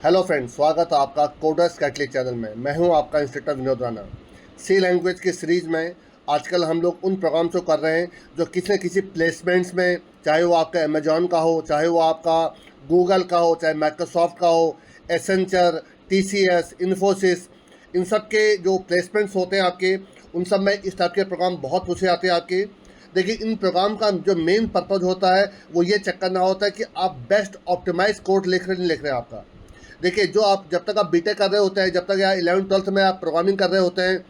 Hello friends, स्वागत है आपका कोडर्स कैटलिक चैनल में। मैं हूं आपका इंस्ट्रक्टर विनोद राणा। सी लैंग्वेज की सीरीज़ में आजकल हम लोग उन प्रोग्राम्स को कर रहे हैं जो किसी न किसी प्लेसमेंट्स में, चाहे वो आपका अमेजॉन का हो, चाहे वो आपका गूगल का हो, चाहे माइक्रोसॉफ्ट का हो, एसेंचर, टीसीएस, इन्फोसिस, इन सब के जो प्लेसमेंट्स होते हैं आपके, उन सब में इस टाइप के प्रोग्राम बहुत पूछे जाते हैं आपके। देखिए, इन प्रोग्राम का जो मेन पर्पज़ होता है वो ये चेक करना होता है कि आप बेस्ट ऑप्टिमाइज कोड लिख रहे नहीं लिख रहे हैं आपका। देखिए, जो आप जब तक आप बीटेक कर रहे होते हैं, जब तक या 11th-12th में आप प्रोग्रामिंग कर रहे होते हैं,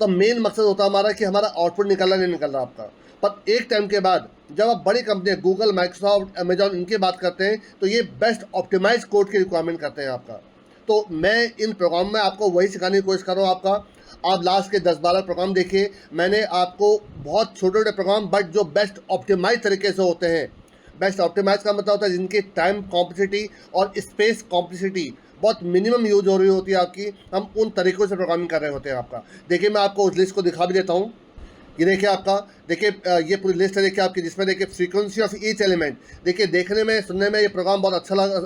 तो मेन मकसद होता है हमारा कि हमारा आउटपुट निकल रहा नहीं निकल रहा आपका। पर एक टाइम के बाद जब आप बड़ी कंपनी गूगल, माइक्रोसॉफ्ट, अमेजॉन इनकी बात करते हैं तो ये बेस्ट ऑप्टिमाइज कोड की रिक्वायरमेंट करते हैं आपका। तो मैं इन प्रोग्राम में आपको वही सिखाने की कोशिश कर रहा हूँ आपका। आप लास्ट के 10-12 प्रोग्राम देखिए। मैंने आपको बहुत छोटे छोटे प्रोग्राम बट जो बेस्ट ऑप्टिमाइज तरीके से होते हैं। बेस्ट ऑप्टिमाइज का मतलब होता है जिनकी टाइम कॉम्प्लेक्सिटी और स्पेस कॉम्प्लेक्सिटी बहुत मिनिमम यूज हो रही होती है आपकी, हम उन तरीक़ों से प्रोग्रामिंग कर रहे होते हैं आपका। देखिए, मैं आपको उस लिस्ट को दिखा भी देता हूँ। ये देखिए आपका, देखिए ये पूरी लिस्ट है देखिए आपकी, जिसमें देखिए फ्रीक्वेंसी ऑफ ईच एलिमेंट। देखिए, देखने में सुनने में ये प्रोग्राम बहुत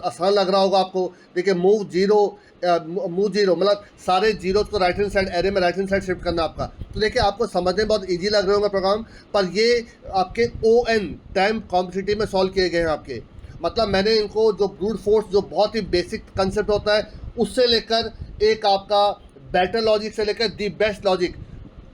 आसान लग रहा होगा आपको। देखिए, मूव जीरो मतलब सारे जीरोज को राइट हैंड साइड एरे में राइट हैंड साइड शिफ्ट करना आपका। तो देखिए, आपको समझने में बहुत ईजी लग रहे होंगे प्रोग्राम, पर ये आपके ON टाइम कॉम्प्लेक्सिटी में सॉल्व किए गए हैं आपके। मतलब मैंने इनको जो ब्रूट फोर्स, जो बहुत ही बेसिक कंसेप्ट होता है, उससे लेकर एक आपका बेटर लॉजिक से लेकर दी बेस्ट लॉजिक,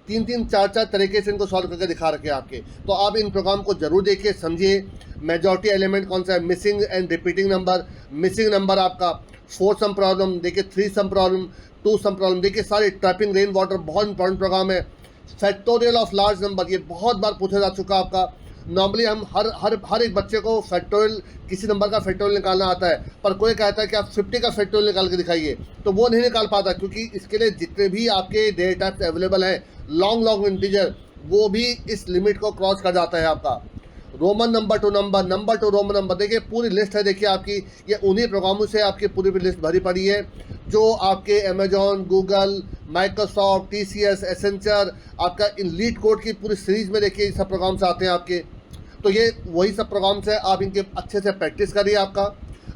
3-3, 4-4 तरीके से इनको सॉल्व करके दिखा रखे हैं आपके। तो आप इन प्रोग्राम को जरूर देखिए, समझिए। मेजॉरिटी एलिमेंट कौन सा है, missing and repeating number. Missing number आपका 4 सम प्रॉब्लम, देखिए 3 सम प्रॉब्लम, 2 सम प्रॉब्लम, देखिए सारे ट्रैपिंग रेन वाटर बहुत इंपॉर्टेंट प्रोग्राम है। फैक्टोरियल ऑफ लार्ज नंबर, ये बहुत बार पूछा जा चुका आपका। नॉर्मली हम हर एक बच्चे को फैक्टोरियल, किसी नंबर का फैक्टोरियल निकालना आता है, पर कोई कहता है कि आप 50 का फैक्टोरियल निकाल के दिखाइए, तो वो नहीं निकाल पाता, क्योंकि इसके लिए जितने भी आपके डेटा टाइप्स अवेलेबल हैं, लॉन्ग इंटीजर, वो भी इस लिमिट को क्रॉस कर जाता है आपका। Roman number two number, number two Roman number, देखिए पूरी लिस्ट है देखिए आपकी। ये उन्हीं प्रोग्रामों से आपकी पूरी लिस्ट भरी पड़ी है जो आपके Amazon, Google, Microsoft, TCS, Accenture, आपका इन लीड कोड की पूरी सीरीज में देखिए ये सब प्रोग्राम्स आते हैं आपके। तो ये वही सब प्रोग्राम्स है, आप इनके अच्छे से प्रैक्टिस करिए आपका।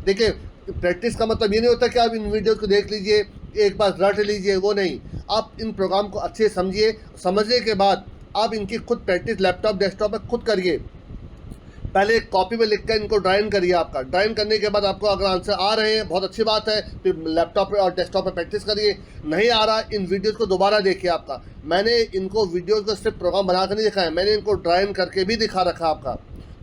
देखिए, प्रैक्टिस का मतलब ये नहीं होता कि आप इन वीडियोज़ को देख लीजिए, एक बार रट लीजिए, वो नहीं। आप इन प्रोग्राम को अच्छे से समझिए। समझने के बाद आप इनकी खुद प्रैक्टिस लैपटॉप, डेस्कटॉप पर खुद करिए। पहले एक कॉपी में लिख कर इनको ड्राइंग करिए आपका। ड्राइंग करने के बाद आपको अगर आंसर आ रहे हैं, बहुत अच्छी बात है, फिर लैपटॉप पे और डेस्कटॉप पे प्रैक्टिस करिए। नहीं आ रहा, इन वीडियोज़ को दोबारा देखिए आपका। मैंने इनको वीडियोज़ को सिर्फ प्रोग्राम बना कर नहीं दिखाया, मैंने इनको ड्राइंग करके भी दिखा रखा आपका।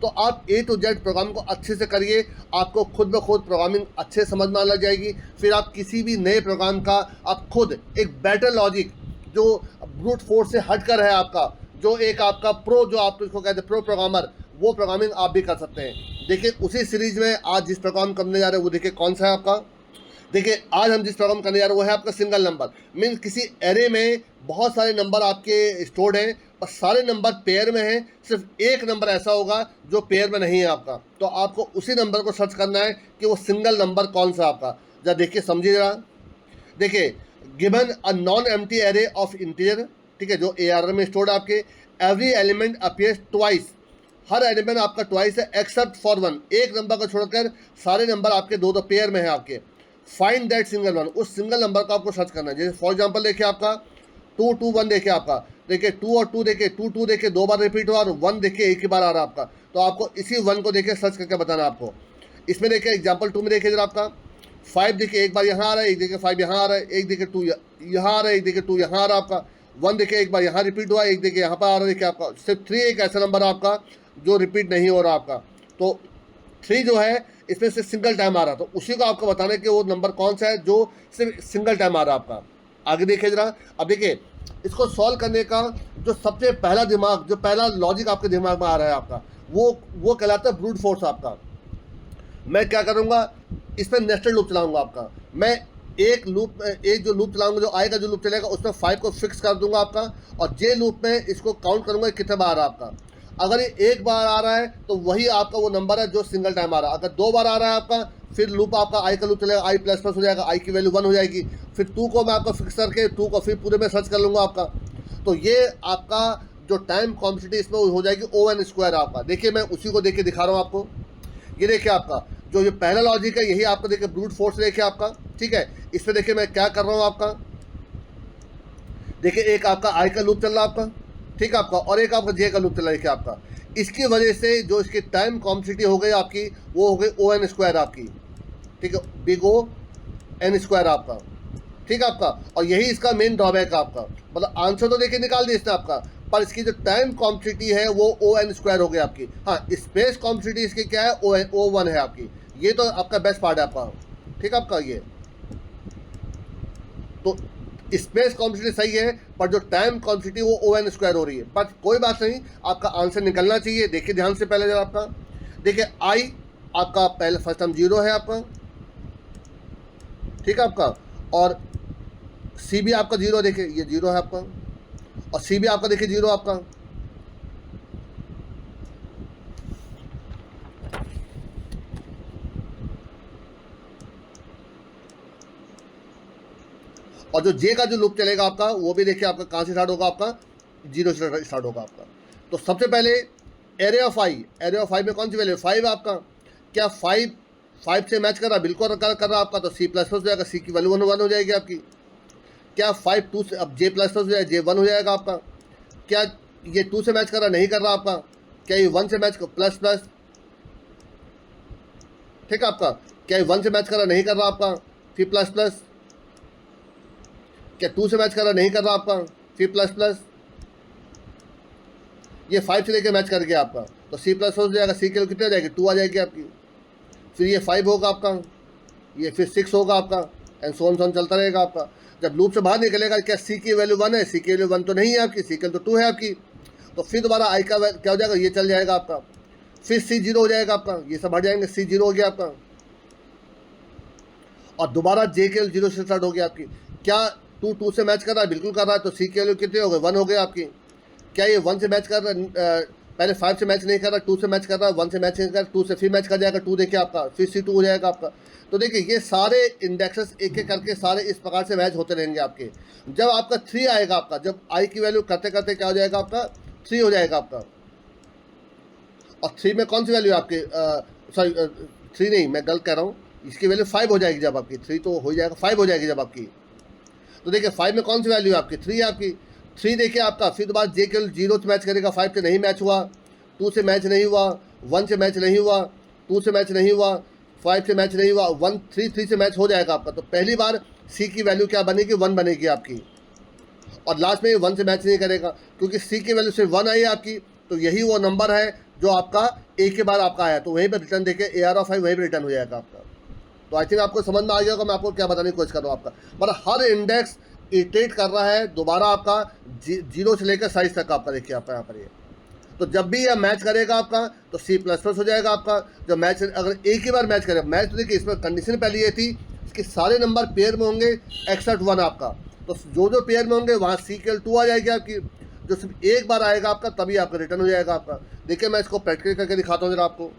तो आप A to Z प्रोग्राम को अच्छे से करिए, आपको खुद ब खुद प्रोग्रामिंग अच्छे समझ में आने लग जाएगी। फिर आप किसी भी नए प्रोग्राम का आप खुद एक बेटर लॉजिक, जो ब्रूट फोर्स से हट कर है आपका, जो एक आपका प्रो, जो आप इसको कहते हैं प्रो प्रोग्रामर, वो प्रोग्रामिंग आप भी कर सकते हैं। देखिए, उसी सीरीज में आज जिस प्रोग्राम करने जा रहे हैं वो देखिए कौन सा है आपका। देखिए, आज हम जिस प्रोग्राम करने जा रहे हैं वो है आपका सिंगल नंबर। मीन्स किसी एरे में बहुत सारे नंबर आपके स्टोर्ड हैं और सारे नंबर पेयर में हैं, सिर्फ एक नंबर ऐसा होगा जो पेयर में नहीं है आपका। तो आपको उसी नंबर को सर्च करना है कि वो सिंगल नंबर कौन सा आपका। जरा देखिए, समझिए जरा। देखिए, given a non empty array of integer, ठीक है, जो ARR में स्टोर्ड आपके, एवरी एलिमेंट अपीयर्स ट्वाइस, हर एलिमेंट आपका ट्वाइस है एक्सेप्ट फॉर वन, एक नंबर को छोड़कर सारे नंबर आपके दो पेयर में है आपके। फाइंड दैट सिंगल वन, उस सिंगल नंबर को आपको सर्च करना है। जैसे फॉर एग्जांपल देखिए आपका 221 देखिए आपका, देखिए 2 और 2 देखिए, 2 देखिए 2 बार रिपीट हुआ और 1 देखिए एक ही बार आ रहा आपका। तो आपको इसी 1 को देखिए सर्च करके बताना आपको। इसमें देखिए एग्जाम्पल 2 में देखिए जरा आपका 5 देखिए एक बार यहाँ आ रहा है, एक देखिए 5 यहाँ आ रहा है, एक देखिए 2 यहाँ आ रहा है, एक देखिए 2 यहाँ आ रहा है आपका। 1 देखिए एक बार यहाँ रिपीट हुआ, एक देखिए यहाँ पर आ रहा है देखिए आपका। सिर्फ 3 एक ऐसा नंबर आपका जो रिपीट नहीं हो रहा आपका। तो 3 जो है इसमें से सिंगल टाइम आ रहा, तो उसी को आपको बताना है कि वो नंबर कौन सा है जो सिर्फ सिंगल टाइम आ रहा आपका। आगे देखिए जरा। अब देखिए, इसको सॉल्व करने का जो सबसे पहला दिमाग, जो पहला लॉजिक आपके दिमाग में आ रहा है आपका, वो कहलाता है ब्रूट फोर्स आपका। मैं क्या करूँगा, इसमें नेस्टेड लूप चलाऊँगा आपका। मैं एक जो लूप चलाऊँगा, जो आएगा जो लूप चलेगा उसमें 5 को फिक्स कर दूंगा आपका, और जे लूप में इसको काउंट करूँगा कितने बार आ रहा है आपका। अगर ये एक बार आ रहा है तो वही आपका वो नंबर है जो सिंगल टाइम आ रहा है। अगर 2 बार आ रहा है आपका, फिर लूप आपका आई का लूप चलेगा, आई प्लस प्लस हो जाएगा, आई की वैल्यू 1 हो जाएगी। फिर 2 को मैं आपका फिक्स करके 2 को फिर पूरे में सर्च कर लूँगा आपका। तो ये आपका जो टाइम कॉम्प्लेक्सिटी इसमें हो जाएगी ON स्क्वायर आपका। देखिए, मैं उसी को देख के दिखा रहा हूँ आपको। ये देखिए आपका जो ये पहला लॉजिक है यही आपका देखिए ब्रूट फोर्स देखिए आपका, ठीक है। इसमें देखिए मैं क्या कर रहा हूँ आपका, देखिए एक आपका आई का लूप चल रहा है आपका, ठीक है आपका, और एक आपका जे का लूप चल रहा है देखिए आपका। इसकी वजह से जो इसकी टाइम कॉम्प्लेक्सिटी हो गई आपकी वो हो गई ओ एन स्क्वायर आपकी, ठीक है, बिग ओ एन स्क्वायर आपका, ठीक है आपका। और यही इसका मेन ड्रॉबैक है आपका, मतलब आंसर तो देखिए निकाल दिया इसने आपका, पर इसकी जो टाइम कॉम्प्लेक्सिटी है वो ओ एन स्क्वायर हो गई आपकी। हाँ, स्पेस कॉम्प्लेक्सिटी इसकी क्या है, ओ वन है आपकी। ये तो आपका बेस्ट पार्ट है आपका, ठीक है आपका। ये तो स्पेस कॉम्प्लेक्सिटी सही है, पर जो टाइम कॉम्प्लेक्सिटी वो ओ एन स्क्वायर हो रही है, बट कोई बात नहीं, आपका आंसर निकलना चाहिए। देखिए ध्यान से पहले जरा आपका देखिए आई आपका पहले फर्स्ट टर्म जीरो है आपका, ठीक है आपका, और सी भी आपका जीरो, देखिए ये जीरो है आपका, और सी भी आपका देखिए जीरो आपका। और जो जे का जो लूप चलेगा आपका वो भी देखिए आपका कहाँ से स्टार्ट होगा, आपका जीरो से स्टार्ट होगा आपका। तो सबसे पहले एरे ऑफ आई में कौन सी वैल्यू, 5 आपका। क्या 5 से मैच कर रहा, बिल्कुल कर रहा आपका, तो सी प्लस हो जाएगा, सी की वैल्यू 1 हो जाएगी आपकी। क्या 5 2 से, अब जे प्लस हो जाएगा, जे 1 हो जाएगा आपका। क्या ये 2 से मैच कर रहा, नहीं कर रहा आपका। क्या ये 1 से मैच कर, प्लस प्लस, ठीक है आपका। क्या ये 1 से मैच कर रहा, नहीं कर रहा आपका, फिर प्लस प्लस। क्या 2 से मैच कर रहा, नहीं कर रहा आपका, फिर प्लस प्लस। ये 5 से लेकर मैच कर गया आपका, तो सी प्लस हो जाएगा, सी के कितने आ जाएगी, 2 आ जाएगी आपकी। फिर ये 5 होगा आपका, ये फिर 6 होगा आपका, एंड सोन चलता रहेगा आपका। जब लूप से बाहर निकलेगा, क्या सी की वैल्यू 1 है, सी की वैल्यू 1 तो नहीं है आपकी, सी की तो 2 है आपकी। तो फिर दोबारा आई का क्या हो जाएगा, ये चल जाएगा आपका, फिर सी जीरो हो जाएगा आपका, ये सब हट जाएंगे, सी जीरो हो गया आपका। और दोबारा जे के जीरो से स्टार्ट हो गया आपकी। क्या 2 से मैच कर रहा है, बिल्कुल कर रहा है, तो सी की वैल्यू कितने हो गए, 1 हो गए आपकी। क्या ये 1 से मैच कर रहा है, पहले 5 से मैच नहीं कर रहा, 2 से मैच कर रहा है, 1 से मैच नहीं कर रहा, 2 से फिर मैच कर जाएगा, 2 देखिए आपका, फिर C2 हो जाएगा आपका। तो देखिए ये सारे इंडेक्सेस एक एक करके सारे इस प्रकार से मैच होते रहेंगे आपके। जब आपका 3 आएगा आपका, जब आई की वैल्यू करते करते क्या हो जाएगा आपका, 3 हो जाएगा आपका। और 3 में कौन सी वैल्यू आपकी, सॉरी 3 नहीं, मैं गलत कह रहा हूँ, इसकी वैल्यू 5 हो जाएगी जब आपकी, 3 तो हो जाएगा, 5 हो जाएगी जब आपकी। तो देखिए 5 में कौन सी वैल्यू है आपकी, 3 है आपकी। 3 देखिए आपका, फिर दोबारा जे केवल 0 से मैच करेगा, 5 से नहीं मैच हुआ, 2 से मैच नहीं हुआ, 1 से मैच नहीं हुआ, 2 से मैच नहीं हुआ, 5 से मैच नहीं हुआ, 3 से मैच हो जाएगा आपका। तो पहली बार सी की वैल्यू क्या बनेगी, 1 बनेगी आपकी। और लास्ट में ये 1 से मैच नहीं करेगा, क्योंकि सी की वैल्यू सिर्फ 1 आई है आपकी। तो यही वो नंबर है जो आपका एक के बाद आपका आया, तो वहीं पर रिटर्न देके ए आर ऑफ आई वहीं पर रिटर्न हो जाएगा आपका। तो आई थिंक आपको समझ में आ गया होगा मैं आपको क्या बताने की कोशिश कर रहा हूँ आपका, मतलब हर इंडेक्स इटरेट कर रहा है दोबारा आपका जीरो से लेकर साइज तक आपका। देखिए आपका यहाँ पर ये, तो जब भी यह मैच करेगा आपका तो सी प्लस प्लस हो जाएगा आपका। जब मैच अगर एक ही बार मैच करेगा, मैच तो देखिए इसमें कंडीशन पहले ये थी कि सारे नंबर पेयर में होंगे एक्सेप्ट 1 आपका। तो जो पेयर में होंगे वहाँ सी के 2 आ जाएगी आपकी। जो सिर्फ एक बार आएगा आपका तभी आपका रिटर्न हो जाएगा आपका। देखिए मैं इसको प्रैक्टिकल करके दिखाता हूँ जरा आपको।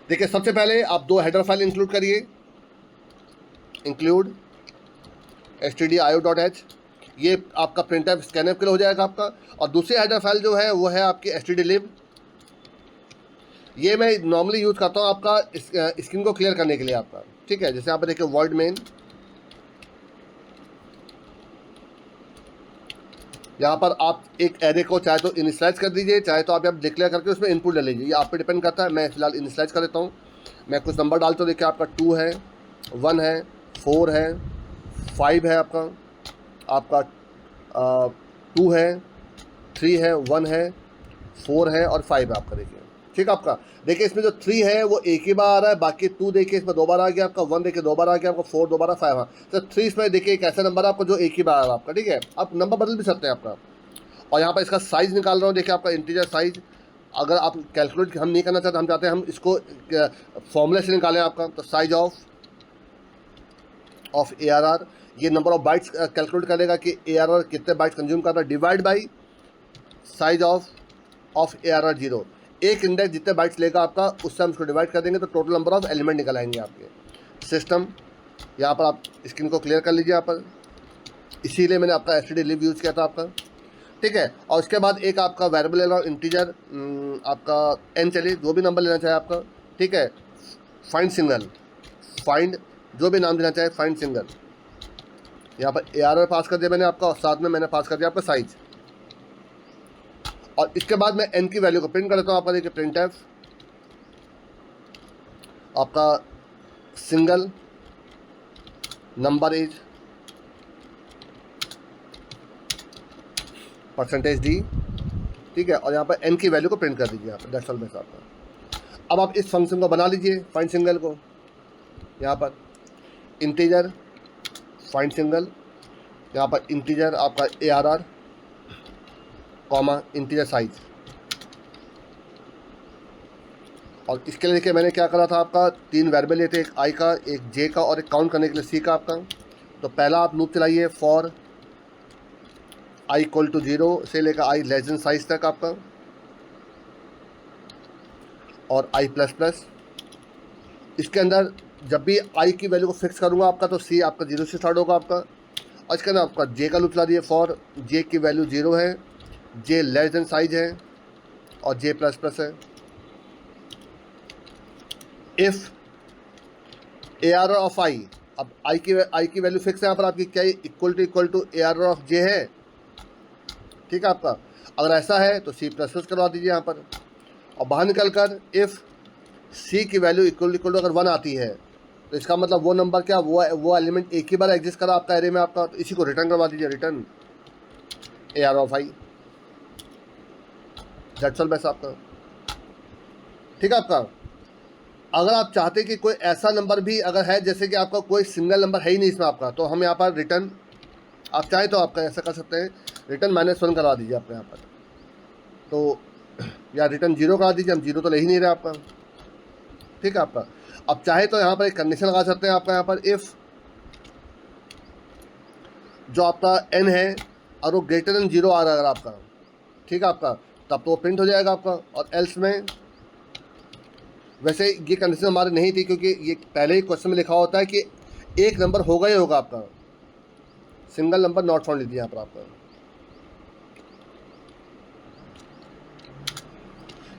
देखिए सबसे पहले आप 2 हेडर फाइल इंक्लूड करिए, इंक्लूड stdio.h, ये आपका प्रिंटफ स्कैनअप के लिए हो जाएगा आपका। और दूसरी हेडर फाइल जो है वो है आपकी stdlib। ये मैं नॉर्मली यूज़ करता हूँ आपका स्क्रीन को क्लियर करने के लिए आपका, ठीक है। जैसे आप देखिए वर्ड मेन, यहाँ पर आप एक एरे को चाहे तो इनिशियलाइज कर दीजिए, चाहे तो आप यहाँ डिक्लेयर करके उसमें इनपुट ले लीजिए, ये आप पे डिपेंड करता है। मैं फिलहाल इनिशियलाइज कर देता हूँ। मैं कुछ नंबर डालता हूँ, देखिए आपका 2 है, 1 है, 4 है, 5 है आपका 2 है, 3 है, 1 है, 4 है और 5 है आपका। देखिए ठीक है आपका। देखिए इसमें जो 3 है वो एक ही बार आ रहा है, बाकी 2 देखिए इसमें 2 बार आ गया आपका, 1 देखिए 2 बार आ गया आपका, 4 2 बार, 5 हाँ। तो 3 इसमें देखिए एक ऐसा नंबर है आपको जो एक ही बार आ रहा है आपका, ठीक है। आप नंबर बदल भी सकते हैं आपका। और यहाँ पर इसका साइज़ निकाल रहा हूँ, देखिए आपका इंटीजर साइज़। अगर आप कैलकुलेट हम नहीं करना चाहते, हम चाहते हैं हम इसको फॉर्मूले से निकालें आपका, तो साइज ऑफ ARR, ये नंबर ऑफ बाइट्स कैलकुलेट करेगा कि ARR कितने बाइट्स कंज्यूम कर रहा है, divide by size of ARR 0। एक इंडेक्स जितने बाइट्स लेगा आपका उससे हम इसको डिवाइड कर देंगे तो टोटल नंबर ऑफ एलिमेंट निकल आएंगे आपके। सिस्टम, यहाँ पर आप स्क्रीन को क्लियर कर लीजिए यहाँ पर, इसीलिए मैंने आपका stdlib यूज़ किया था आपका, ठीक है। और उसके बाद एक आपका वेरिएबल ले रहा हूँ इंटीजर, आपका n चलिए जो भी नंबर लेना चाहे आपका, ठीक है। फाइंड सिंगल, फाइंड जो भी नाम देना चाहे, फाइंड सिंगल। यहाँ पर ARR पास कर दिया मैंने आपका, और साथ में मैंने पास कर दिया आपका साइज। और इसके बाद मैं n की वैल्यू को प्रिंट कर देता हूँ आपका। देखिए प्रिंट एफ आपका सिंगल नंबर इज %d, ठीक है। और यहाँ पर n की वैल्यू को प्रिंट कर दीजिए यहाँ पर, दैट्स ऑल बेस आपका। अब आप इस फंक्शन को बना लीजिए फाइंड सिंगल को। यहाँ पर इंटीजर फाइंड सिंगल, यहाँ पर इंटीजर आपका ARR कॉमा इंटीजर साइज। और इसके लिए देखिए मैंने क्या करा था आपका, 3 वेरिएबल लेते, एक i का, एक j का और एक काउंट करने के लिए c का आपका। तो पहला आप लूप चलाइए फॉर i इक्वल टू 0 से लेकर i लेस देन साइज तक आपका, और i प्लस प्लस। इसके अंदर जब भी i की वैल्यू को फिक्स करूँगा आपका, तो c आपका 0 से स्टार्ट होगा आपका। और इसके अंदर आपका j का लूप चला दिए फॉर j की वैल्यू 0 है, j लेस देन साइज है और j प्लस प्लस है। इफ़ ARR ऑफ i, अब i की वैल्यू फिक्स है यहाँ पर आपकी, क्या equal to ARR of j है, ठीक है आपका। अगर ऐसा है तो c प्लस प्लस करवा दीजिए यहाँ पर। और बाहर निकल कर इफ़ c की वैल्यू इक्वल टू अगर 1 आती है, तो इसका मतलब वो नंबर क्या, वो एलिमेंट एक ही बार एग्जिस्ट करा आपका एरे में आपका, तो इसी को रिटर्न करवा दीजिए, return ARR of i, that's all base आपका, ठीक है आपका। अगर आप चाहते कि कोई ऐसा नंबर भी अगर है, जैसे कि आपका कोई सिंगल नंबर है ही नहीं इसमें आपका, तो हम यहाँ पर रिटर्न, आप चाहें तो आपका ऐसा कर सकते हैं, रिटर्न -1 करवा दीजिए आपका यहाँ पर, तो या रिटर्न 0 करा दीजिए, हम 0 तो ले ही नहीं रहे आपका, ठीक है आपका। अब चाहे तो यहाँ पर एक कंडीशन लगा सकते हैं आपका, यहाँ पर इफ़ जो आपका n है और वो ग्रेटर देन 0 आ रहा है अगर आपका, ठीक है आपका, तब तो वो प्रिंट हो जाएगा आपका। और एल्स में, वैसे ये कंडीशन हमारी नहीं थी, क्योंकि ये पहले ही क्वेश्चन में लिखा होता है कि एक नंबर होगा ही होगा आपका, सिंगल नंबर नॉट फाउंड लीजिए यहाँ पर आपका।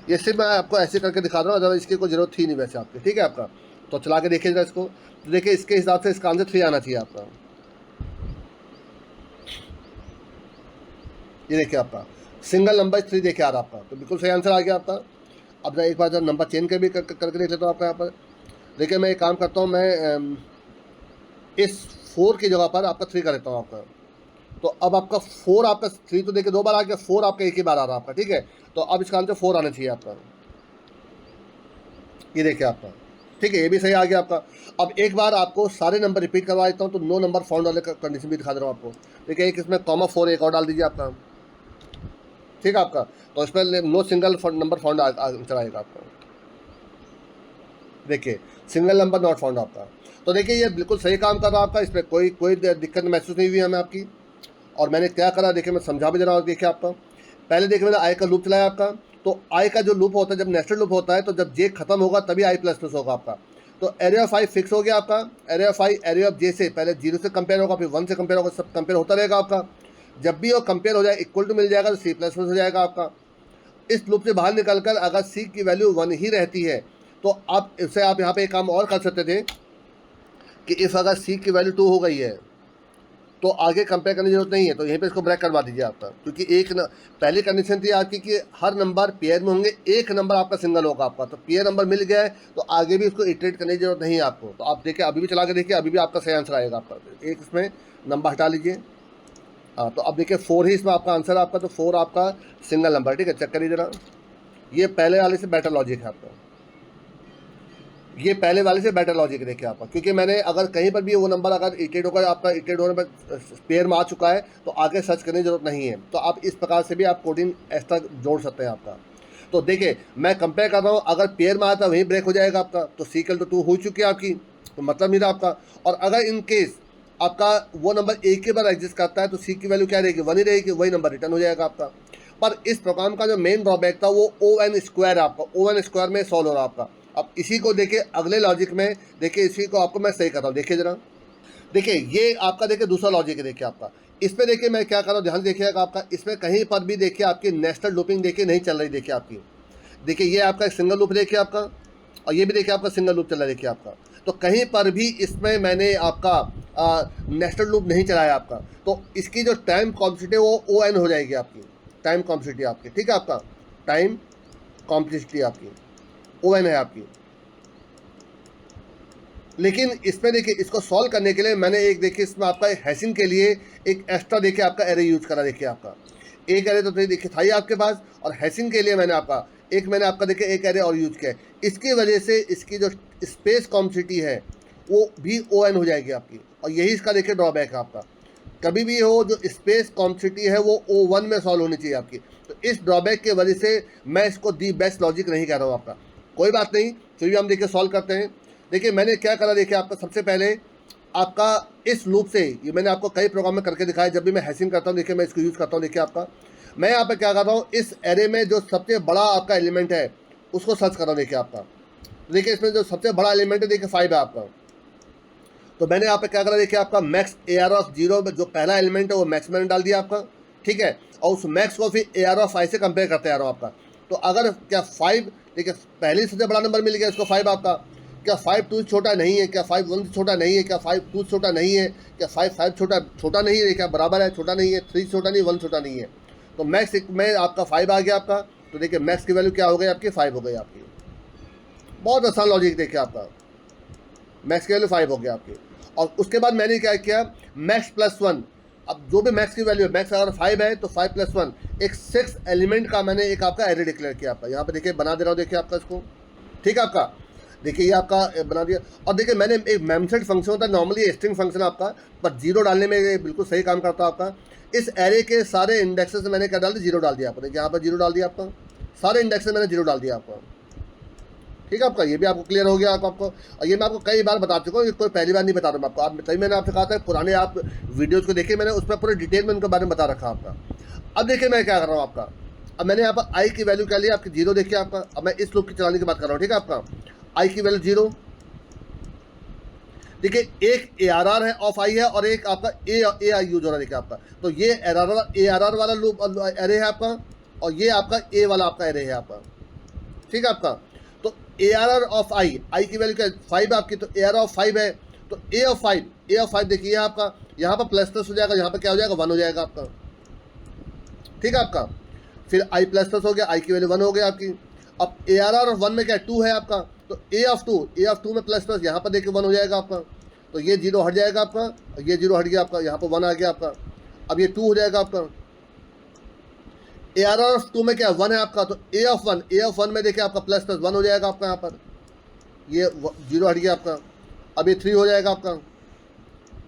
ये सिर्फ मैं आपको ऐसे करके दिखा रहा हूँ, अगर इसकी कोई ज़रूरत थी नहीं वैसे आपकी, ठीक है आपका। तो चला के देखिएगा इसको, तो देखिए इसके हिसाब से इसका आंसर 3 आना चाहिए आपका। ये देखिए आपका सिंगल नंबर 3 देखिए आ रहा आपका, तो बिल्कुल सही आंसर आ गया आपका। अब एक बार जब नंबर चेंज कर भी करके देख लेता हूँ आपका यहाँ पर। देखिए मैं एक काम करता हूँ, मैं इस 4 की जगह पर आपका 3 कर देता हूँ आपका। तो अब आपका 4, आपका 3 तो देखिए 2 बार आ गया, 4 आपका एक ही बार आ रहा है आपका, ठीक है। तो अब इसका आंसर 4 आना चाहिए आपका। ये देखिए आपका, ठीक है, ये भी सही आ गया आपका। अब एक बार आपको सारे नंबर रिपीट करवा देता हूँ, तो नो नंबर फाउंड वाले कंडीशन भी दिखा दे रहा हूँ आपको। देखिए एक इसमें (4) एक और डाल दीजिए आपका, ठीक है आपका। तो इसमें no single number found answer आएगा आपका। देखिए सिंगल नंबर नॉट फाउंड आपका। तो देखिए ये बिल्कुल सही काम कर रहा है आपका, इसमें कोई दिक्कत महसूस नहीं हुई हमें आपकी। और मैंने क्या करा, देखिए मैं समझा भी दे रहा हूँ। देखिए आपका पहले देखिए मैंने आई का लूप चलाया आपका। तो आई का जो लूप होता है, जब नेस्टेड लूप होता है, तो जब जे खत्म होगा तभी आई प्लस प्लस होगा आपका। तो एरे ऑफ आई फिक्स हो गया आपका। Array of I array of J से पहले 0 से कंपेयर होगा, फिर 1 से कंपेयर होगा, सब कंपेयर होता रहेगा आपका। जब भी वो कंपेयर हो जाए इक्वल टू मिल जाएगा, तो सी प्लस प्लस हो जाएगा आपका। इस लूप से बाहर निकलकर अगर सी की वैल्यू 1 ही रहती है, तो आप इससे आप यहाँ पे एक काम और कर सकते थे कि इफ़ अगर सी की वैल्यू 2 हो गई है, तो आगे कंपेयर करने की जरूरत नहीं है, तो यहीं पे इसको ब्रेक करवा दीजिए आपका। क्योंकि पहली कंडीशन थी आपकी कि हर नंबर पेयर में होंगे, एक नंबर आपका सिंगल होगा आपका। तो पेयर नंबर मिल गया है, तो आगे भी इसको इटरेट करने की जरूरत नहीं है आपको। तो आप देखिए अभी भी चला के देखिए, अभी भी आपका सही आंसर आएगा आपका। एक इसमें नंबर हटा लीजिए। हाँ, तो अब देखिए 4 ही इसमें आपका आंसर आपका। तो 4 आपका सिंगल नंबर, ठीक है। चेक करिए जरा, ये पहले वाले से बेटर लॉजिक है आपका। ये पहले वाले से बेटर लॉजिक देखिए आपका, क्योंकि मैंने अगर कहीं पर भी वो नंबर अगर इटरेट होकर आपका इटरेट होने पर पेयर में आ चुका है, तो आगे सर्च करने की जरूरत नहीं है। तो आप इस प्रकार से भी आप कोडिंग एक्स्ट्रा जोड़ सकते हैं आपका। तो देखिए मैं कंपेयर कर रहा हूँ, अगर पेयर में आता वहीं ब्रेक हो जाएगा आपका। तो सी इक्वल टू 2 हो चुकी है आपकी, तो मतलब नहीं रहा आपका। और अगर इन केस आपका वो नंबर एक ही बार एग्जिस्ट करता है, तो सी की वैल्यू क्या रहेगी, 1 ही रहेगी, वही नंबर रिटर्न हो जाएगा आपका। पर इस प्रोग्राम का जो मेन ड्रॉबैक था वो O(n)² आपका, O(n)² में सॉल्व हो रहा आपका। अब इसी को देखिए अगले लॉजिक में, देखिए इसी को आपको मैं सही कर रहा हूँ। देखिए जरा, देखिए ये आपका देखिए दूसरा लॉजिक है। देखिए आपका इसमें देखिए मैं क्या कर रहा हूँ, ध्यान देखिएगा आपका। इसमें कहीं पर भी देखिए आपकी नेस्टेड लूपिंग देखिए नहीं चल रही। देखिए आपकी, देखिए ये आपका एक सिंगल लूप देखिए आपका, और ये भी देखिए आपका सिंगल लूप चल रहा है देखिए आपका। तो कहीं पर भी इसमें मैंने आपका नेस्टेड लूप नहीं चलाया आपका। तो इसकी जो टाइम कॉम्प्लेक्सिटी है वो ओ एन हो जाएगी आपकी, टाइम कॉम्प्लेक्सिटी आपकी, ठीक है, आपका टाइम कॉम्प्लेक्सिटी आपकी ओ एन है आपकी। लेकिन इसमें देखिए इसको सॉल्व करने के लिए मैंने एक देखिए इसमें आपका हैशिंग के लिए एक एक्स्ट्रा देखिए आपका एरे यूज करा। देखिए आपका एक एरे तो देखिए था ही आपके पास, और हैशिंग के लिए मैंने आपका देखिए एक एरे और यूज किया है। इसकी वजह से इसकी जो स्पेस कॉम्प्लेक्सिटी है वो भी ओ एन हो जाएगी आपकी, और यही इसका देखिए ड्रॉबैक है आपका। कभी भी हो जो स्पेस कॉम्प्लेक्सिटी है वो ओ वन में सॉल्व होनी चाहिए आपकी। तो इस ड्रॉबैक की वजह से मैं इसको दी बेस्ट लॉजिक नहीं कह रहा हूँ आपका। कोई बात नहीं, फिर भी हम देखिए सॉल्व करते हैं। देखिए मैंने क्या करा, देखिए आपका सबसे पहले आपका इस लूप से, ये मैंने आपको कई प्रोग्राम में करके दिखाया, जब भी मैं हैशिंग करता हूँ देखिए मैं इसको यूज़ करता हूँ। देखिए आपका मैं यहाँ पे क्या करता हूँ, इस एरे में जो सबसे बड़ा आपका एलिमेंट है उसको सर्च कर रहा हूँ। देखिए आपका देखिए इसमें जो सबसे बड़ा एलिमेंट है देखिए 5 है आपका। तो मैंने यहाँ पे क्या करा, देखिए आपका मैक्स ए आर ऑफ 0 जो पहला एलिमेंट है वो मैक्स मैंने डाल दिया आपका, ठीक है। और उस मैक्स को फिर ए आर ऑफ 5 से कंपेयर करते आ रहा हूँ आपका। तो अगर क्या 5 देखिए पहले सबसे बड़ा नंबर मिल गया इसको 5 आपका, क्या 5 2 छोटा नहीं है, क्या 5 1 छोटा नहीं है, क्या 5 2 छोटा नहीं है, क्या 5 5 छोटा नहीं है, क्या बराबर है, छोटा नहीं है, 3 छोटा नहीं, 1 छोटा नहीं है। तो मैक्स में आपका 5 आ गया आपका। तो देखिए मैक्स की वैल्यू क्या हो गई आपकी, 5 हो गई आपकी। बहुत आसान लॉजिक देखिए आपका, मैक्स की वैल्यू 5 हो गया आपकी। और उसके बाद मैंने क्या किया, मैक्स प्लस 1, अब जो भी मैक्स की वैल्यू है, मैक्स अगर 5 है तो 5 प्लस 1 एक 6 एलिमेंट का मैंने एक आपका एरे डिक्लेयर किया आपका। यहाँ पे देखिए बना दे रहा हूँ देखिए आपका इसको, ठीक है आपका। देखिए ये आपका बना दिया। और देखिए मैंने एक मेमसेट फंक्शन होता है, नॉर्मली स्ट्रिंग फंक्शन आपका, पर 0 डालने में ये बिल्कुल सही काम करता है आपका। इस एरे के सारे इंडेक्सेस में मैंने क्या डाल दिया, 0 डाल दिया आपको। देखिए यहाँ पर 0 डाल दिया आपका, सारे इंडेक्सेस मैंने 0 डाल दिया आपको, ठीक है आपका। ये भी आपको क्लियर हो गया आपको। और ये मैं आपको कई बार बता चुका हूँ, ये कोई पहली बार नहीं बता रहा हूँ आपको। आप तभी मैंने आपसे कहा था पुराने आप वीडियोज़ को देखिए, मैंने उस पर पूरे डिटेल में उनके बारे में बता रखा आपका। अब देखिए मैं क्या कर रहा हूँ आपका, अब मैंने यहाँ पर आई की वैल्यू क्या ली आपकी, 0 देखिए आपका। अब मैं इस लूप की चलाने की बात कर रहा हूँ, ठीक है आपका। आई की वैल्यू 0, देखिए एक ए आर आर है ऑफ आई है और एक आपका ए आई यूज हो रहा है देखिए आपका। तो ये ए आर आर वाला लूप एरे है आपका, और ये आपका ए वाला आपका एरे है आपका, ठीक है आपका। तो ए आर आर ऑफ आई की वैल्यू क्या 5 है आपकी, तो ए आर ऑफ 5 है। तो ए ऑफ 5 देखिए आपका, यहाँ पर प्लस प्लस हो जाएगा, यहाँ पर क्या हो जाएगा 1 हो जाएगा आपका, ठीक है आपका। फिर आई प्लस प्लस हो गया, आई की वैल्यू 1 हो गया आपकी। अब ए आर आर ऑफ 1 में क्या 2 है आपका, तो ए ऑफ 2 में प्लस प्लस यहाँ पर देखिए 1 हो जाएगा आपका। तो ये 0 हट जाएगा आपका, ये 0 हट गया आपका, यहाँ पर 1 आ गया आपका। अब ये 2 हो जाएगा आपका। ए आर आर ऑफ 2 में क्या 1 है आपका, तो ए ऑफ 1 में देखिए आपका प्लस प्लस 1 हो जाएगा आपका, यहाँ पर ये 0 हट गया आपका। अब ये 3 हो जाएगा आपका।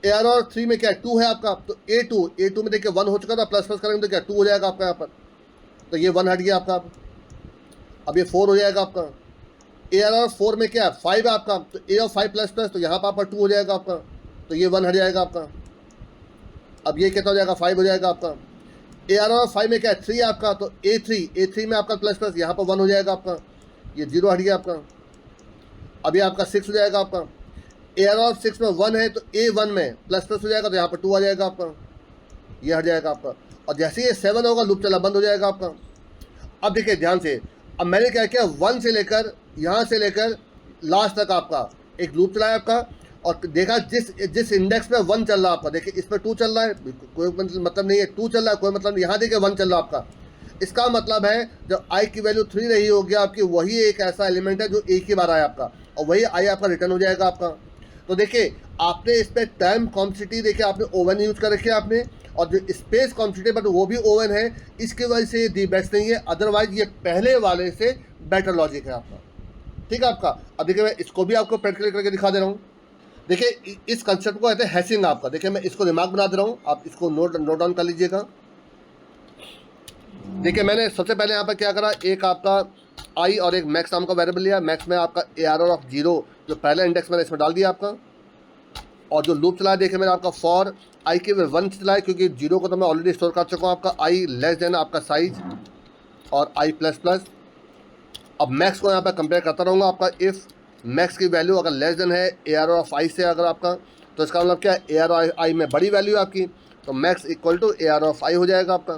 ए आर आर 3 में क्या 2 है आपका, तो ए टू में देखिए 1 हो चुका था, प्लस प्लस करेंगे तो क्या 2 हो जाएगा आपका यहाँ पर। तो ये 1 हट गया आपका। अब ये 4 हो जाएगा आपका। ए आर आर 4 में क्या 5 है आपका, तो ए ऑफ 5 प्लस प्लस, तो यहाँ पर आपका 2 हो जाएगा आपका। तो ये 1 हट जाएगा आपका। अब ये कितना हो जाएगा 5 हो जाएगा आपका। ए आर आर 5 में क्या 3 है आपका, तो ए थ्री में आपका प्लस प्लस, यहाँ पर 1 हो जाएगा आपका। ये 0 हट गया आपका। अब ये आपका 6 हो जाएगा आपका। ए आर आर 6 में 1 है, तो ए 1 में प्लस प्लस हो जाएगा, तो यहाँ पर 2 आ जाएगा आपका, ये हट जाएगा आपका। और जैसे ये 7 होगा लूप चला बंद हो जाएगा आपका। अब देखिए ध्यान से, अब मैंने क्या किया 1 से लेकर यहाँ से लेकर लास्ट तक आपका एक लूप चलाया आपका, और देखा जिस इंडेक्स में 1 चल रहा है आपका, देखिए इस पर 2 चल रहा है, कोई मतलब नहीं है, 2 चल रहा है कोई मतलब नहीं, यहाँ देखिए 1 चल रहा है आपका। इसका मतलब है जब आई की वैल्यू 3 रही होगी आपकी, वही एक ऐसा एलिमेंट है जो एक ही बार आया आपका, और वही आई आपका रिटर्न हो जाएगा आपका। तो देखिए आपने इस पर टाइम कॉम्प्लेक्सिटी देखिए आपने ओवन यूज कर रखी है आपने, और जो स्पेस कॉम्प्लेक्सिटी बट वो भी ओवन है, इसकी वजह से दी बेस्ट नहीं है, अदरवाइज ये पहले वाले से बेटर लॉजिक है आपका, ठीक है आपका। अब देखिए मैं इसको भी आपको प्रैक्टिकल करके दिखा दे रहा हूँ। देखिए इस कंसेप्ट को कहते हैं हैशिंग आपका। देखिए मैं इसको दिमाग बना दे रहा हूँ, आप इसको नोट डाउन कर लीजिएगा। देखिए मैंने सबसे पहले यहाँ पर क्या करा, एक आपका आई और एक मैक्स नाम का वेरिएबल लिया। मैक्स में आपका ए आर आर ऑफ 0 जो पहला इंडेक्स मैंने इसमें डाल दिया आपका, और जो लूप चलाया देखिए मैंने आपका फॉर आई के 1 चलाया, क्योंकि 0 को तो मैं ऑलरेडी स्टोर कर चुका हूँ आपका, आई लेस देन आपका साइज और आई प्लस प्लस। अब मैक्स को यहाँ पर कंपेयर करता रहूँगा आपका, इफ़ मैक्स की वैल्यू अगर लेस देन है ए आर ऑफ आई से अगर आपका, तो इसका मतलब क्या है ए आर आई में बड़ी वैल्यू है आपकी, तो max equal to A R of I हो जाएगा आपका।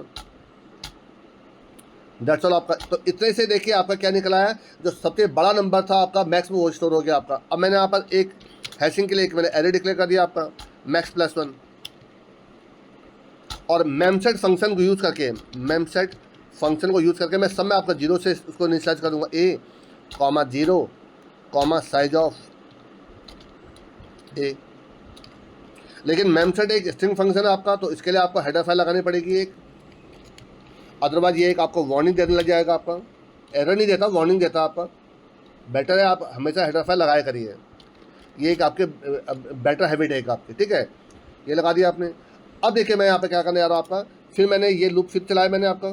दैट्स ऑल आपका। तो इतने से देखिए आपका क्या निकला है, जो सबसे बड़ा नंबर था आपका मैक्स में वो स्टोर हो गया आपका। अब मैंने यहाँ पर एक हैशिंग के लिए एक मैंने एरे डिक्लेयर कर दिया आपका मैक्स प्लस 1, और मेमसेट फंक्शन को यूज़ करके, मेमसेट फंक्शन को यूज़ करके मैं सब में आपका जीरो से उसको इनिशियलाइज कर दूंगा, A comma zero comma size of A. लेकिन मेमसेट एक स्ट्रिंग फंक्शन है आपका, तो इसके लिए आपको हेडर फाइल लगानी पड़ेगी एक, अदरवाइज ये एक आपको वार्निंग देने लग जाएगा आपका। एरर नहीं देता, वार्निंग देता आपका। बेटर है आप हमेशा हेडर फाइल लगाया करिए, ये एक आपके बेटर हैबिट है एक आपकी, ठीक है। ये लगा दिया आपने। अब देखिए मैं यहाँ पे क्या करने जा रहा हूँ आपका, फिर मैंने ये लूप फिर चलाया मैंने आपका,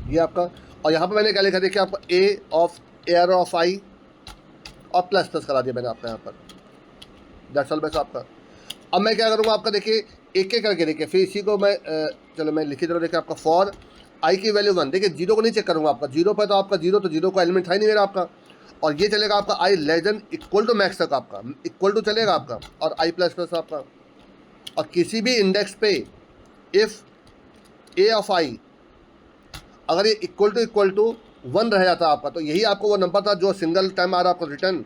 ये आपका, और यहाँ पे मैंने क्या लिखा देखिए आपका ए ऑफ एयर ऑफ आई और प्लस प्लस करा दिया मैंने आपका यहाँ पर, दैट्स ऑल बेस्ट आपका। अब मैं क्या करूँगा आपका, देखिए एक एक करके देखिए, फिर इसी को मैं चलो मैं लिखी जरूर, देखिए आपका फॉर आई की वैल्यू 1, देखिए जीरो को नहीं चेक करूँगा आपका, जीरो पर तो आपका जीरो, तो जीरो का एलिमेंट था ही नहीं मेरा आपका, और ये चलेगा आपका I less than equal to max तक आपका, इक्वल टू चलेगा आपका, और आई प्लस प्लस आपका। और किसी भी इंडेक्स पे इफ़ ए ऑफ आई अगर ये इक्वल टू 1 रह जाता आपका, तो यही आपको वो नंबर था जो सिंगल टाइम आ रहा आपको रिटर्न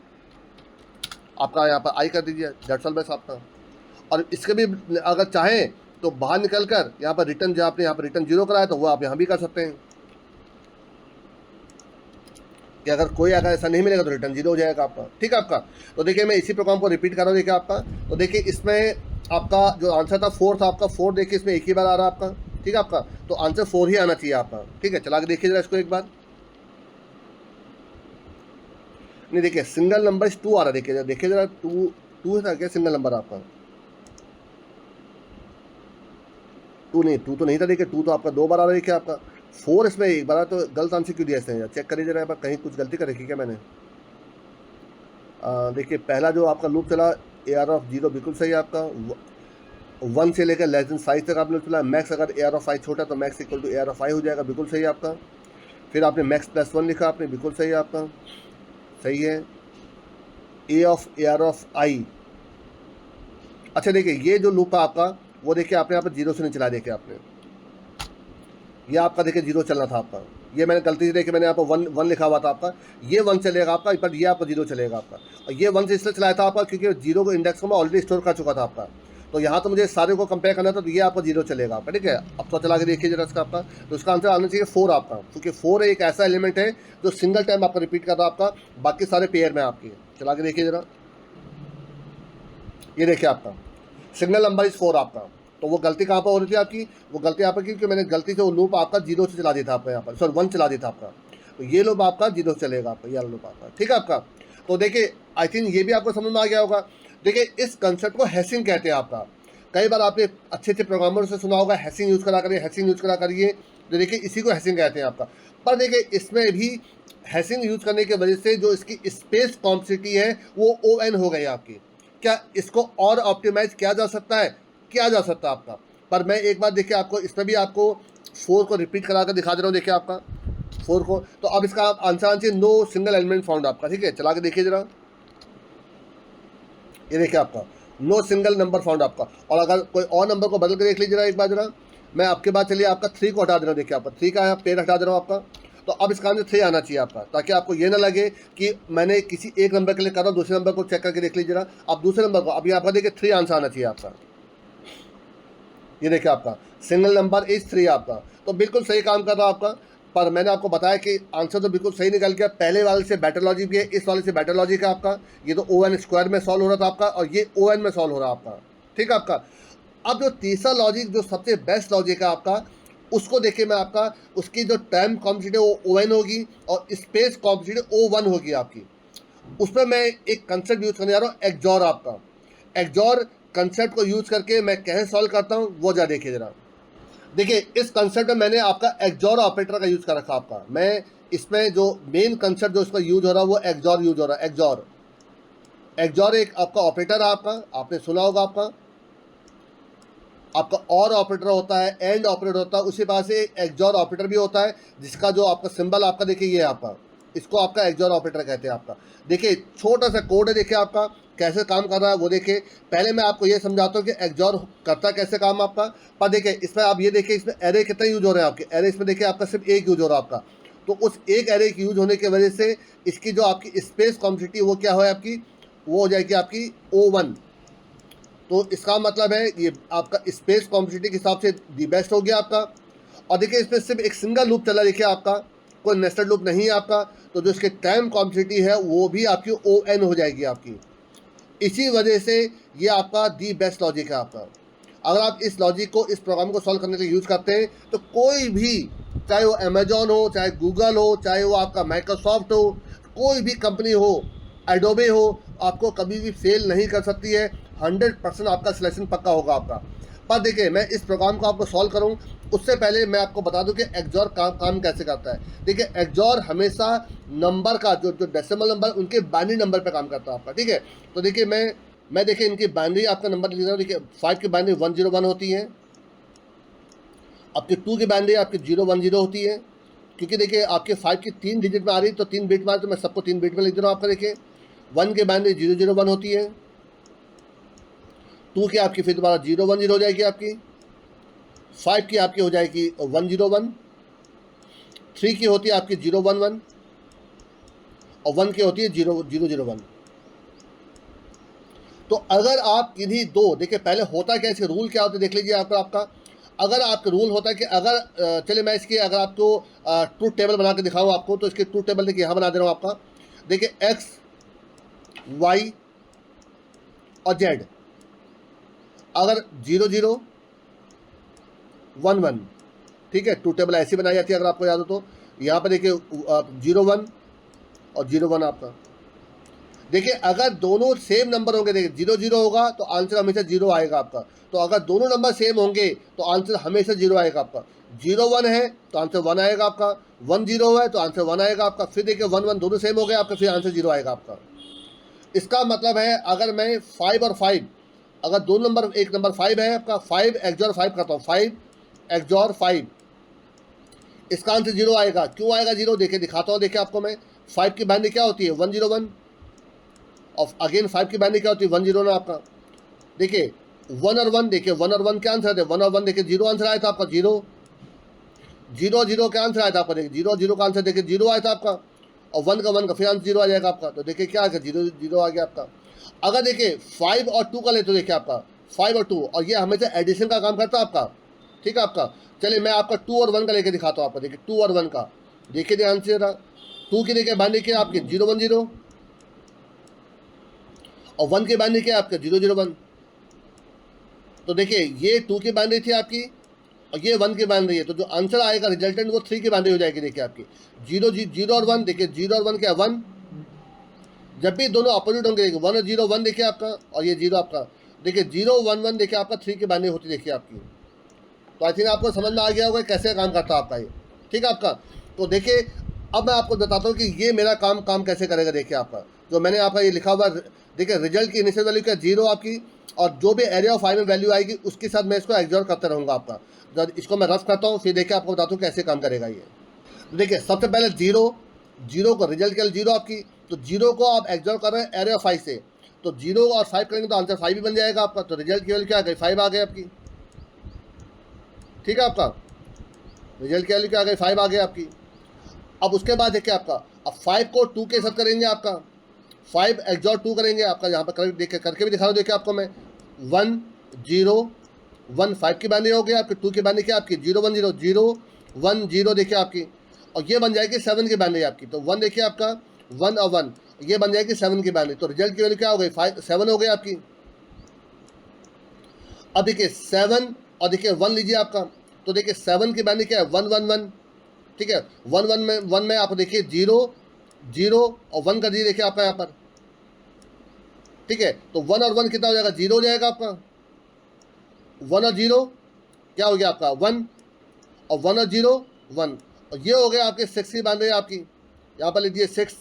आपका, यहाँ पर आई कर दीजिए, दैट्स ऑल बेस्ट आपका। और इसके भी अगर चाहें तो बाहर निकल कर यहाँ पर रिटर्न, जो आपने यहाँ पर रिटर्न जीरो कराया तो वो आप यहाँ भी कर सकते हैं, कि अगर कोई अगर ऐसा नहीं मिलेगा तो रिटर्न जीरो हो जाएगा आपका, ठीक है आपका। तो देखिए मैं इसी प्रोग्राम को रिपीट कर रहा हूँ, देखिए आपका, तो देखिए इसमें आपका जो आंसर था 4 था आपका, 4 देखिए इसमें एक ही बार आ रहा है आपका, ठीक है आपका, तो आंसर 4 ही आना चाहिए आपका, ठीक है। चला के देखिए जरा इसको एक बार, नहीं देखिए सिंगल नंबर 2 आ रहा है, देखिए जरा 2 था क्या सिंगल नंबर आपका, 2 नहीं, 2 तो नहीं था, देखिए 2 तो आपका 2 बार आ रहा है, देखिए आपका 4 इसमें एक बार, तो गलत आंसर क्यों दिया इसने, चेक करिए जरा कहीं कुछ गलती कर रखी क्या मैंने। देखिए पहला जो आपका लूप चला ए आर ऑफ जीरो बिल्कुल सही है आपका, 1 से लेकर लेस देन 5 तक आपने चला, मैक्स अगर ए आर ऑफ आई छोटा तो max equal to A R of I हो जाएगा, बिल्कुल सही है आपका। फिर आपने मैक्स प्लस 1 लिखा आपने, बिल्कुल सही है आपका, सही है। ए ऑफ ए आर ऑफ आई, अच्छा देखिए ये जो लूप है आपका वो देखिए आपने यहाँ पर जीरो से नहीं चला, देखिए आपने ये आपका देखिए जीरो चलना था आपका, ये मैंने गलती से देखिए मैंने यहाँ पर 1 लिखा हुआ था आपका, ये 1 चलेगा आपका, पर ये आपका जीरो चलेगा आपका, और ये 1 से इसलिए चलाया था आपका क्योंकि जीरो को इंडेक्स को मैं ऑलरेडी स्टोर कर चुका था आपका, तो यहाँ तो मुझे सारे को कंपेयर करना था, तो ये आपका जीरो चलेगा आपका, ठीक है। अब तो चला के देखिए जरा इसका आपका, तो इसका आंसर आना चाहिए 4 आपका, क्योंकि 4 एक ऐसा एलिमेंट है जो सिंगल टाइम आपका रिपीट कर रहा है आपका, बाकी सारे पेयर में आपके। चला के देखिए जरा, ये देखिए आपका सिंगल नंबर इज 4 आपका, तो वो गलती कहाँ पर हो रही थी आपकी, वो गलती यहाँ पर की क्योंकि मैंने गलती से वो लूप आपका जीरो से चला दिया था आपका, यहाँ पर सॉरी 1 चला दिया था आपका, तो ये लूप आपका जीरो चलेगा आपका, ये लूप आपका, ठीक है आपका। तो देखिए आई थिंक ये भी आपको समझ में आ गया होगा। देखिए इस कंसेप्ट को हैशिंग कहते हैं आपका, कई बार आपने अच्छे अच्छे प्रोग्रामर से सुना होगा हैशिंग यूज़ करा करिए, हैशिंग यूज़ करा करिए, तो देखिए इसी को हैशिंग कहते हैं आपका। पर देखिए इसमें भी हैशिंग यूज़ करने की वजह से जो इसकी स्पेस कॉम्प्लेक्सिटी है वो ON हो गई आपकी। क्या इसको और ऑप्टिमाइज किया जा सकता है, किया जा सकता है आपका, पर मैं एक बार देखिए आपको इसमें भी आपको 4 को रिपीट करा कर दिखा दे रहा हूँ, देखिए आपका 4 को, तो अब इसका आंसर आना चाहिए नो सिंगल एलिमेंट फाउंड आपका, ठीक है। चला के देखिए जरा, ये देखिए आपका नो सिंगल नंबर फाउंड आपका, और अगर कोई और नंबर को बदल के देख लीजिए एक बार जरा, मैं आपके बाद चलिए आपका 3 को हटा दे रहा हूँ, देखिए आपका 3 का पेड़ हटा दे रहा हूँ आपका, तो अब इसका आंसर 3 आना चाहिए आपका, ताकि आपको ये ना लगे कि मैंने किसी एक नंबर के लिए कर रहा हूँ, दूसरे नंबर को चेक करके देख लीजिए जरा, अब दूसरे नंबर को अभी आपका देखिए 3 आंसर आना चाहिए आपका, ये देखिए आपका सिंगल नंबर इज 3 आपका, तो बिल्कुल सही काम कर रहा है आपका। पर मैंने आपको बताया कि आंसर तो बिल्कुल सही निकल गया, पहले वाले से बेटर लॉजिक भी है, इस वाले से बेटर लॉजिक है आपका, ये तो ON स्क्वायर में सॉल्व हो रहा था आपका, और ये ON में सॉल्व हो रहा है आपका, ठीक है आपका। अब जो तीसरा लॉजिक जो सबसे बेस्ट लॉजिक है आपका, उसको देखिए मैं आपका, उसकी जो टाइम कॉम्प्लेक्सिटी वो ON होगी और स्पेस कॉम्प्लेक्सिटी O1 होगी आपकी। उसमें मैं एक कंसेप्ट यूज़ करने जा रहा हूँ एक्जॉर आपका, एक्जॉर कंसेप्ट को यूज़ करके मैं कैसे सॉल्व करता हूँ वो जरा देखिए जरा। देखिए इस कंसेप्ट में मैंने आपका एक्जॉर ऑपरेटर का यूज़ कर रखा आपका, मैं इसमें जो मेन कंसेप्ट जो इसका यूज हो रहा है वो एक्जॉर यूज हो रहा है, एक्जॉर। एक्जॉर एक आपका ऑपरेटर है आपका, आपने सुना होगा आपका और ऑपरेटर होता है, एंड ऑपरेटर होता है, उसी बात से एक्जॉर ऑपरेटर भी होता है, जिसका जो आपका सिंबल आपका देखिए ये आपका इसको आपका एक्सऑर ऑपरेटर कहते हैं आपका। देखिए छोटा सा कोड है, देखिए आपका कैसे काम कर रहा है वो देखिए। पहले मैं आपको ये समझाता हूँ कि एक्सऑर करता कैसे काम आपका। पर देखिए इसमें आप ये देखिए इसमें एरे कितना यूज हो रहा है आपके, एरे इसमें देखिए आपका सिर्फ एक यूज हो रहा है आपका। तो उस एक एरे की यूज होने की वजह से इसकी जो आपकी स्पेस कॉम्प्लेक्सिटी वो क्या है आपकी, वो हो जाएगी आपकी O1। तो इसका मतलब है ये आपका स्पेस कॉम्प्लेक्सिटी के हिसाब से दी बेस्ट हो गया आपका। और देखिए इसमें सिर्फ एक सिंगल लूप चला, देखिए आपका कोई नेस्टेड लूप नहीं है आपका। तो जो इसके टाइम कॉम्प्लेक्सिटी है वो भी आपकी ON हो जाएगी आपकी। इसी वजह से ये आपका दी बेस्ट लॉजिक है आपका। अगर आप इस लॉजिक को, इस प्रोग्राम को सॉल्व करने के लिए यूज़ करते हैं तो कोई भी, चाहे वो अमेजॉन हो, चाहे गूगल हो, चाहे वो आपका माइक्रोसॉफ्ट हो, कोई भी कंपनी हो, एडोबे हो, आपको कभी भी फेल नहीं कर सकती है। 100% आपका सिलेक्शन पक्का होगा आपका। पर देखिए मैं इस प्रोग्राम को आपको सॉल्व करूं उससे पहले मैं आपको बता दूं कि एक्सऑर काम कैसे करता है। देखिए एक्सऑर हमेशा नंबर का जो डेसिमल नंबर उनके बाइनरी नंबर पे काम करता है आपका। ठीक है, तो देखिए मैं देखिए इनकी बाइनरी आपका नंबर लिख रहा हूँ। देखिए 5 की बाइनरी 101 होती है, आपके 2 की बाइनरी आपकी 010 होती है। क्योंकि देखिए आपके 5 की 3 डिजिट में आ रही तो 3 बिट में आ रही, तो मैं सबको 3 बिट में लिख दे रहा हूँ आपका। देखिए 1 की बाइनरी 001 होती है, 2 की आपकी फिर दोबारा 010 हो जाएगी आपकी, 5 की आपकी हो जाएगी 101, 3 की होती है आपकी 011 और 1 की होती है 0001। तो अगर आप इन्हीं दो, देखिए पहले होता क्या, इसके रूल क्या होते देख लीजिए आपका। अगर आपका रूल होता है कि अगर चलिए मैं इसके अगर आपको ट्रूथ टेबल बना के दिखाऊँ आपको, तो इसके ट्रूथ टेबल देखिए यहाँ बना दे रहा हूँ आपका। देखिए एक्स, वाई और जेड, अगर 0011, ठीक है, ट्रूथ टेबल ऐसी बनाई जाती है अगर आपको याद हो तो। यहाँ पर देखिए 01 और 01 आपका। देखिए अगर दोनों सेम नंबर होंगे, देखिए 00 होगा तो आंसर हमेशा 0 आएगा आपका। तो अगर दोनों नंबर सेम होंगे तो आंसर हमेशा 0 आएगा आपका। 01 है तो आंसर 1 आएगा आपका, 10 है तो आंसर 1 आएगा आपका। फिर देखिए 11 दोनों सेम हो गए आपका, फिर आंसर 0 आएगा आपका। इसका मतलब है अगर मैं 5 और 5, अगर दो नंबर, एक नंबर 5 है आपका, 5 एक्सऑर 5 करता हूँ, 5 एक्सऑर 5, इसका आंसर 0 आएगा। क्यों आएगा 0, देखिए दिखाता हूँ। देखिए आपको मैं 5 की बाइनरी क्या होती है 101 और अगेन 5 की बाइनरी क्या होती है 101 आपका। देखिए 1 और 1, देखिए 1 और 1 क्या आंसर है, 1 और 1 देखिए 0 आंसर आया था आपका, 0 0 क्या आंसर आया था आपका, देखिए 0 का आंसर देखिए 0 आया था आपका, और 1 का फिर आंसर 0 आ जाएगा आपका। तो देखिए क्या आ गया 0 आ गया आपका। अगर देखिए 5 और 2 का ले तो देखिए आपका 5 और 2, और ये हमेशा एडिशन का काम करता है आपका। ठीक है आपका, चलिए मैं आपका 2 और 1 का लेके दिखाता हूँ आपको। देखिए 2 और 1 का देखिए ध्यान से जरा। 2 की देखिए बाइनरी क्या आपकी 010 और 1 की बाइनरी क्या आपके 001। तो देखिए ये 2 की बाइनरी थी आपकी और ये 1 की बाइनरी है, तो जो आंसर आएगा रिजल्टेंट वो 3 की बाइनरी हो जाएगी। देखिए आपकी 0 और 1, देखिए 0 और 1 क्या 1, जब भी दोनों अपोजिट होंगे देखिए 1 और 0 1 देखिए आपका, और ये 0 आपका, देखिए 0 1 1 देखिए आपका 3 की बाइनरी होती देखिए आपकी। तो आई थिंक आपको समझ में आ गया होगा कैसे काम करता है आपका ये। ठीक है आपका, तो देखिए अब मैं आपको बताता हूँ कि ये मेरा काम कैसे करेगा। देखिए आपका जो मैंने आपका ये लिखा हुआ, देखिए रिजल्ट की इनिशियल वैल्यू क्या 0 आपकी, और जो भी एरिया ऑफ 5 में वैल्यू आएगी उसके साथ मैं इसको एक्सऑर करता रहूँगा आपका। जब इसको मैं रफ करता हूँ फिर देखिए आपको बताता हूँ कैसे काम करेगा ये। देखिए सबसे पहले 0 को रिजल्ट क्या 0 आपकी, तो 0 को आप एक्सऑर कर रहे हैं एरिया ऑफ 5 से, तो 0 और 5 करेंगे तो आंसर 5 भी बन जाएगा आपका। तो रिजल्ट की वैल्यू क्या आ गई 5 आ गई आपकी। ठीक है आपका, रिजल्ट की वैल्यू क्या आ गई 5 आ गई आपकी। अब उसके बाद देखिए आपका, अब 5 को 2 के साथ करेंगे आपका, 5 एक्सऑर 2 करेंगे आपका। यहाँ पर देखिए करके भी दिखा रहा हूँ, देखिए आपको मैं 1 0 1 5 की बाइनरी हो गई आपकी, 2 की बाइनरी क्या आपकी 0 1 0 0 1 0 देखिए आपकी, और ये बन जाएगी 7 की बाइनरी आपकी। तो 1 देखिए आपका 1 और 1, ये बन जाएगी 7 की बाइनरी। तो रिजल्ट की वैल्यू क्या हो गई 7 हो गई आपकी। अब देखिए 7 और देखिए 1 लीजिए आपका, तो देखिए 7 की बाइनरी क्या है 1 1 1। ठीक है, 1 में आप देखिए 0 0 और 1 कर दीजिए देखिए आपका यहाँ पर। ठीक है, तो 1 और 1 कितना हो जाएगा 0 हो जाएगा आपका। 1 और 0 क्या हो गया आपका 1, और 1 और 0 1, और ये हो गया आपके 6 की बाइनरी आपकी। यहाँ पर लीजिए 6।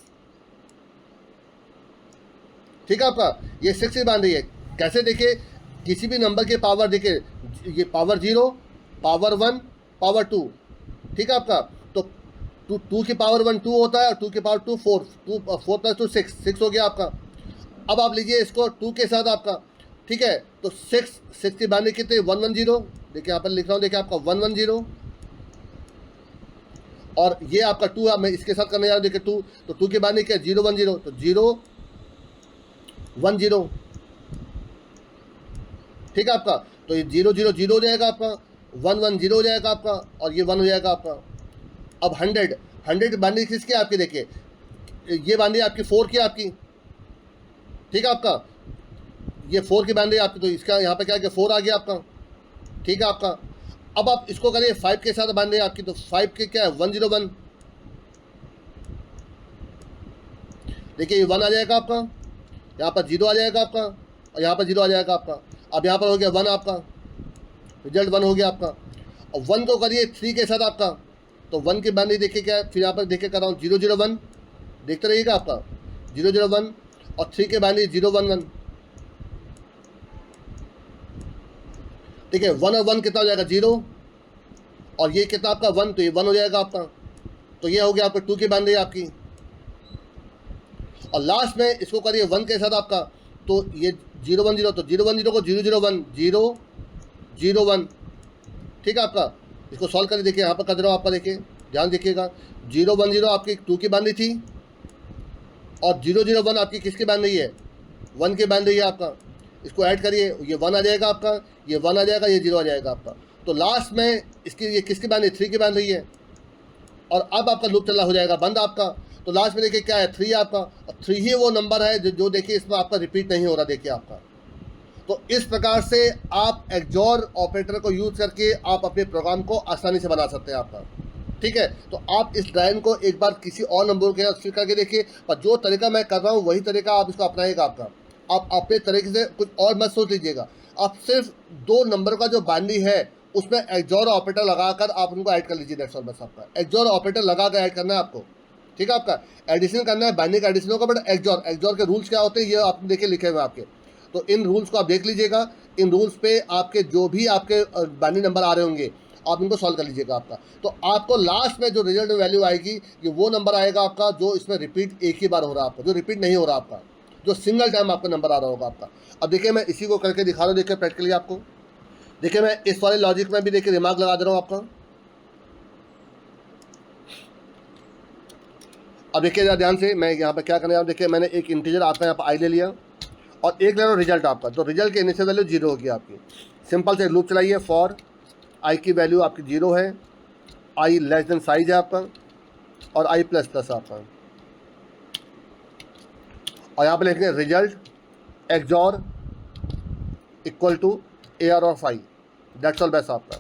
ठीक है आपका, ये 6 की बाइनरी है। कैसे देखिए, किसी भी नंबर के पावर देखिए, ये पावर 0 पावर 1 पावर 2। ठीक है आपका, तो टू की पावर 1 2 होता है और 2 की पावर 2 4, 4 प्लस 2 6, 6 हो गया आपका। अब आप लीजिए इसको 2 के साथ आपका, ठीक है, तो 6 की बाइनरी कितनी 110, देखिए यहाँ पर लिख रहा हूँ, देखिए आपका 110, और ये आपका 2 मैं इसके साथ करने जा रहा हूँ, देखिए 2, तो 2 की बाइनरी क्या 010, तो 010, ठीक है आपका। तो ये 000 हो जाएगा आपका, 110 हो जाएगा आपका, और ये 1 हो जाएगा आपका। अब 100 की बाइनरी किसकी आपकी, देखिए ये बाइनरी आपकी 4 की आपकी, ठीक है आपका, ये 4 की बाइनरी आपकी, तो इसका यहाँ पे क्या है 4 आ गया आपका, ठीक है आपका। अब आप इसको करिए 5 के साथ बाइनरी आपकी, तो 5 के क्या है 101, देखिए ये 1 आ जाएगा आपका, यहाँ पर 0 आ जाएगा आपका, और यहाँ पर 0 आ जाएगा आपका। अब यहाँ पर हो गया 1 आपका, रिजल्ट 1 हो गया आपका। और 1 को करिए 3 के साथ आपका, तो 1 की बाइनरी देखिए क्या है, फिर यहाँ पर देखिए कर रहा हूँ 001, देखते रहिएगा आपका 001, और 3 के बाइनरी 011, ठीक है। 1 और 1 कितना हो जाएगा 0, और ये कितना आपका 1, तो ये 1 हो जाएगा आपका। तो ये हो गया आपका 2 की बाइनरी आपकी। और लास्ट में इसको करिए 1 के साथ आपका, तो ये 010, तो 010 को 001 001, ठीक है आपका। इसको सॉल्व करके देखिए, यहाँ पर कर रहा हूँ आपका, देखिए ध्यान देखिएगा, 010 आपकी 2 की बाइनरी थी, और 001 आपकी किसकी बाइनरी है 1 की बाइनरी है आपका। इसको ऐड करिए, ये 1 आ जाएगा आपका, ये 1 आ जाएगा, ये 0 आ जाएगा आपका। तो लास्ट में इसकी ये किसकी बाइनरी 3 की बाइनरी है, और अब आपका लूप चलना हो जाएगा बंद आपका। तो लास्ट में देखिए क्या है 3 आपका, और 3 ही वो नंबर है जो देखिए इसमें आपका रिपीट नहीं हो रहा, देखिए आपका। तो इस प्रकार से आप एक्सओर ऑपरेटर को यूज़ करके आप अपने प्रोग्राम को आसानी से बना सकते हैं आपका, ठीक है। तो आप इस लाइन को एक बार किसी और नंबर के साथ फिर करके देखिए, और जो तरीका मैं कर रहा हूँ वही तरीका आप इसको अपनाइएगा आपका। आप अपने तरीके से कुछ और मत सोच लीजिएगा, आप सिर्फ 2 नंबर का जो बाइनरी है उसमें एक्सओर ऑपरेटर लगाकर आप उनको ऐड कर लीजिए, दैट्स ऑल। बस आपका एक्सओर ऑपरेटर लगाकर ऐड करना है आपको, ठीक है। आपका एडिशन करना है, बाइनरी का एडिशन होगा, बट एक्सओर के रूल्स क्या होते हैं ये आप देखिए लिखे हुए आपके। तो इन रूल्स को आप देख लीजिएगा, इन रूल्स पे आपके जो भी आपके बाइनरी नंबर आ रहे होंगे आप इनको सॉल्व कर लीजिएगा आपका। तो आपको लास्ट में जो रिजल्ट वैल्यू आएगी ये वो नंबर आएगा आपका जो इसमें रिपीट एक ही बार हो रहा है आपका, जो रिपीट नहीं हो रहा आपका, जो सिंगल टाइम आपका नंबर आ रहा होगा आपका। अब देखिए मैं इसी को करके दिखा रहा हूँ, देखिए प्रैक्टिकली आपको। देखिए मैं इस वाले लॉजिक में भी देखिए दिमाग लगा दे रहा हूँ आपका। अब देखिए ज़रा ध्यान से, मैं यहाँ पर क्या करने जा रहा हूँ, देखिए मैंने एक इंटीजर आपका यहाँ पर आई ले लिया, और एक ले रहा हूँ रिजल्ट आपका, तो रिजल्ट की इनिशियल वैल्यू 0 होगी आपकी। सिंपल से लूप चलाइए, फॉर आई की वैल्यू आपकी 0 है, आई लेस देन साइज है आपका, और आई प्लस प्लस आपका, और यहाँ पर लिखेंगे result XOR equal to AR और फाई, दैट्स ऑल बेस्ट आपका।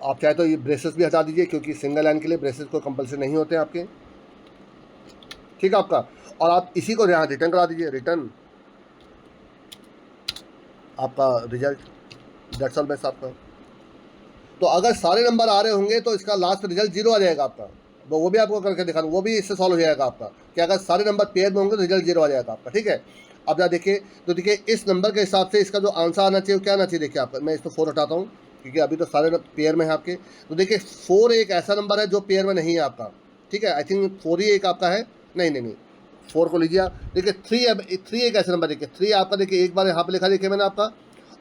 आप चाहे तो ये ब्रेसेस भी हटा दीजिए, क्योंकि सिंगल लाइन के लिए ब्रेसेस को कंपल्सरी नहीं होते आपके, ठीक है आपका। और आप इसी को यहाँ रिटर्न करा दीजिए, रिटर्न आपका रिजल्ट, दैट्स ऑल बेस्ट आपका। तो अगर सारे नंबर आ रहे होंगे तो इसका लास्ट रिजल्ट 0 आ जाएगा आपका, वो भी आपको करके दिखा दूँ, वो भी इससे सॉल्व हो जाएगा आपका, कि अगर सारे नंबर पेयर में होंगे तो रिजल्ट 0 आ जाएगा आपका, ठीक है। अब यहाँ देखिए, तो देखिए इस नंबर के हिसाब से इसका जो आंसर आना चाहिए क्या आना चाहिए, देखिए आपका, मैं इसको 4 हटाता हूँ क्योंकि अभी तो सारे पेयर में है आपके। तो देखिए 4 एक ऐसा नंबर है जो पेयर में नहीं है आपका, ठीक है। आई थिंक 4 ही एक आपका है, नहीं 4 को लीजिए आप। देखिए 3 एक ऐसा नंबर, देखिए 3 आपका, देखिए एक बार यहाँ पे लिखा देखिए मैंने आपका,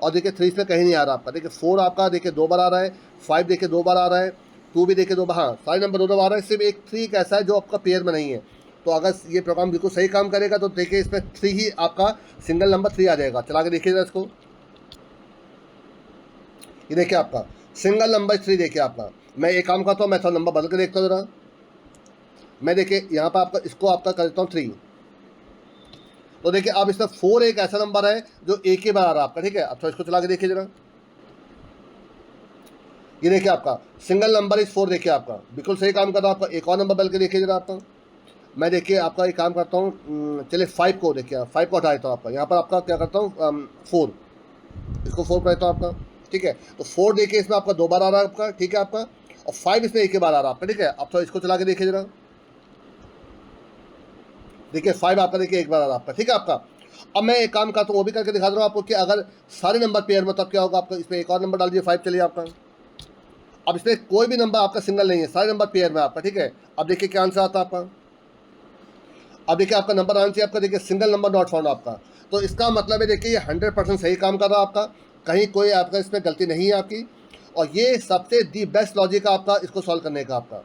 और देखिए 3 इसमें कहीं नहीं आ रहा आपका। देखिए 4 आपका देखिए 2 बार आ रहा है, 5 देखिए 2 बार आ रहा है, 2 भी देखिए 2 बार, हाँ सारे नंबर 2 बार आ रहा है, सिर्फ एक 3 एक ऐसा है जो आपका पेयर में नहीं है। तो अगर ये प्रोग्राम बिल्कुल सही काम करेगा तो देखिए इसमें 3 ही आपका सिंगल नंबर 3 आ जाएगा। चला के देखिएगा इसको, ये देखिए आपका सिंगल नंबर 3, देखिए आपका। मैं एक काम करता हूँ, मैं थोड़ा नंबर बदल के देखता हूँ जरा। मैं देखिए यहाँ पर आपका इसको आपका कर देता हूँ 3, तो देखिए अब इसमें 4 एक ऐसा नंबर है जो एक ही बार आ रहा है आपका, ठीक है। अब तो इसको चला के देखिए जरा, ये देखिए आपका सिंगल नंबर इस 4, देखिए आपका बिल्कुल सही काम कर रहा है आपका। एक और नंबर बदल के देखिए जरा आपका, मैं देखिए आपका एक काम करता हूँ, चलिए 5 को देखिए, 5 को हटा देता हूँ आपका। यहाँ पर आपका क्या करता हूँ 4, इसको 4 पर देता हूँ आपका, ठीक है। तो 4 देखिए इसमें आपका 2 बार आ रहा है आपका, ठीक है आपका, और 5 इसमें एक ही बार आ रहा है आपका, ठीक है। अब तो इसको चला के देखिए जरा, देखिए 5 आपका देखिए एक बार आ रहा है आपका, ठीक है आपका। अब मैं एक काम करता हूँ वो भी करके दिखा दे रहा हूँ आपको कि अगर सारे नंबर पेयर में तब क्या होगा आपका। इसमें एक और नंबर डाल दीजिए 5, चलिए आपका। अब इसमें कोई भी नंबर आपका सिंगल नहीं है, सारे नंबर पेयर में आपका, ठीक है। अब देखिए क्या आंसर आता है आपका। अब देखिए आपका नंबर आना चाहिए आपका, देखिए सिंगल नंबर नॉट फाउंड आपका। तो इसका मतलब है देखिए ये 100% सही काम कर रहा है आपका, कहीं कोई आपका इसमें गलती नहीं है आपकी। और ये सबसे दी बेस्ट लॉजिक है आपका इसको सॉल्व करने का आपका,